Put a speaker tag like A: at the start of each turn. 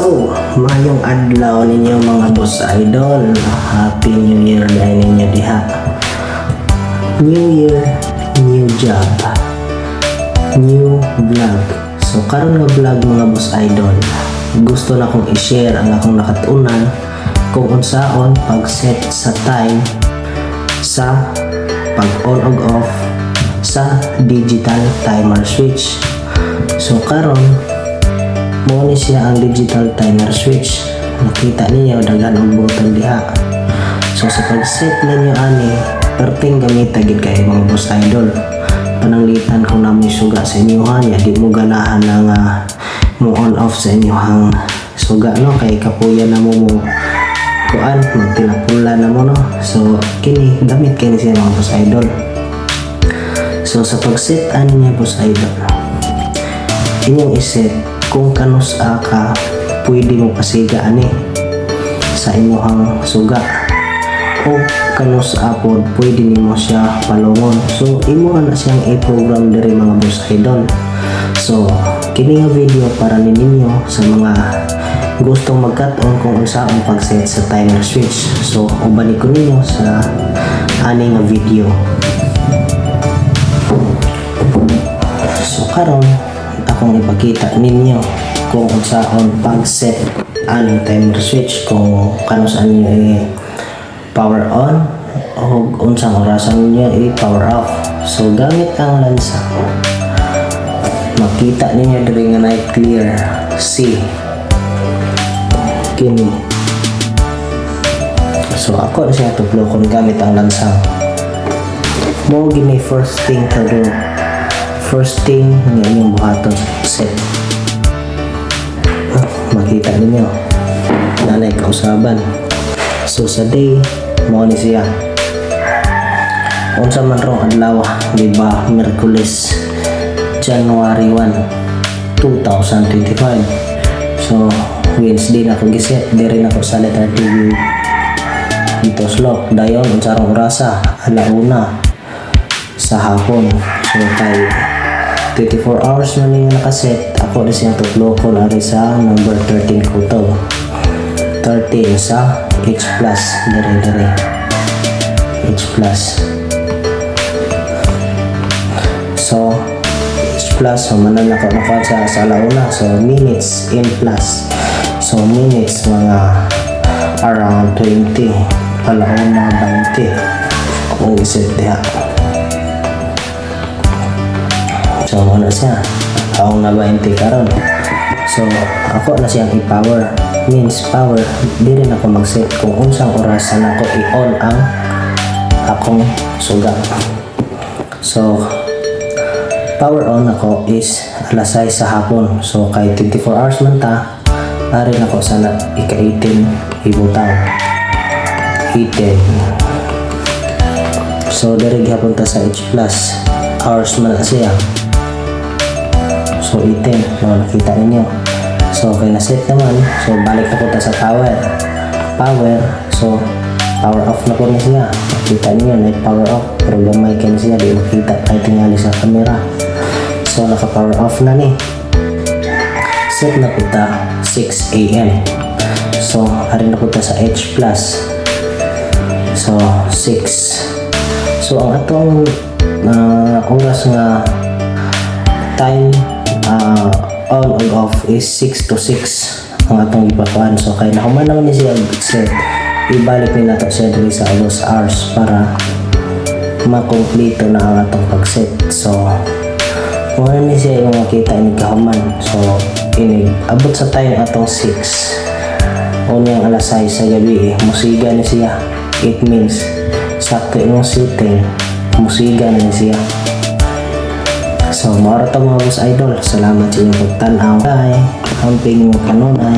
A: So, mayong adlaw ninyo mga boss idol. Happy New Year dahil ninyo diha. New Year, new job, new vlog. So, karon nga vlog mga boss idol, gusto na kong i-share ang akong nakatunan kung unsaon pag-set sa time sa pag-on ug off sa digital timer switch. So, karon mo ni siya ang digital timer switch. Nakita niyo daghan og button diha. So sa pag-set ninyo ani, perting gamita gid kay mga boss idol. Pananglitan kung namoy suga sa inyohan, ya di mo ganahan nga mo on off sa inyohang suga no, kay kapuya na mo kuan magtinapula na mo no. So kini gamit kini siya mga boss idol. So sa pag-set ani niya boss idol, inyong iset kung kanus ka pwede mo pasiga ani sa inyong suga o kanus pod pwede nimo siya palungon. So imo na siyang i-program diri mga boss idol. So kini nga video para ninyo sa mga gustong mag-cut-on kung unsa ang pag-set sa timer switch. So ubalik ko ninyo sa ani nga video. So karon akong ipakita ninyo kung unsaon pag-set ang timer switch, kung kanusaan niyo i-power on o unsang orasan niyo i-power off. So gamit ang lansa, makita ninyo diri nga na clear C kini. So ako siya tuplokon gamit ang lansa. Mo gini first thing to do. First thing nga inyong buhaton set. Makita ninyo nanay kausaban. So sa day mo ni siya unsa man rong adlaw, di ba? Miyerkules, January 1, 2025. So Wednesday na ko giset diri na ko sa letter TV dito slot dayon unsa rong orasa, 1:00 sa hapon. So kay 24 hours man yung nakaset, ako na siyang tutloko na rin sa number 13 ko to. 13 sa H plus, dire H plus. So H plus, so manan ako sa alauna. So minutes in plus, so minutes mga around 20, alauna 20 kung iset diha. So ano siya, akong na 20 karon. So ako na siyang i-power, means power di rin ako mag-set kung unsang orasan ako i-on ang akong suga. So power on ako is alas 6 sa hapon. So kay 24 hours man ta, arin ako sana ika-18 ibutang 18. So dari gihapon ta sa H plus hours man na siya. So 18, no, nakita ninyo. So okay na set naman. So balik na po ta sa power. So power off na po na siya. Nakita ninyo na power off, pero gamay ka na siya, di makita kahit tingali sa camera. So naka power off na ni. Set na po ta 6 AM. So arin na po ta sa H plus. So 6. So ang atong oras nga time on and off is 6 to 6 ang atong ipakuan. So kay nahuman naman ni siya set, ibalik ni nato siya diri sa alos hours para makompleto na ang atong pag-set. So muna ni siya yung makita ini kahuman. So ini abot sa time atong 6 unyang alas 6 sa gabi musiga ni siya. It means sakto yung setting, musiga na ni siya. So, maura to mga boss idol. Salamat sa inyong pagtanaw. Bye. Hamping mo kanunay.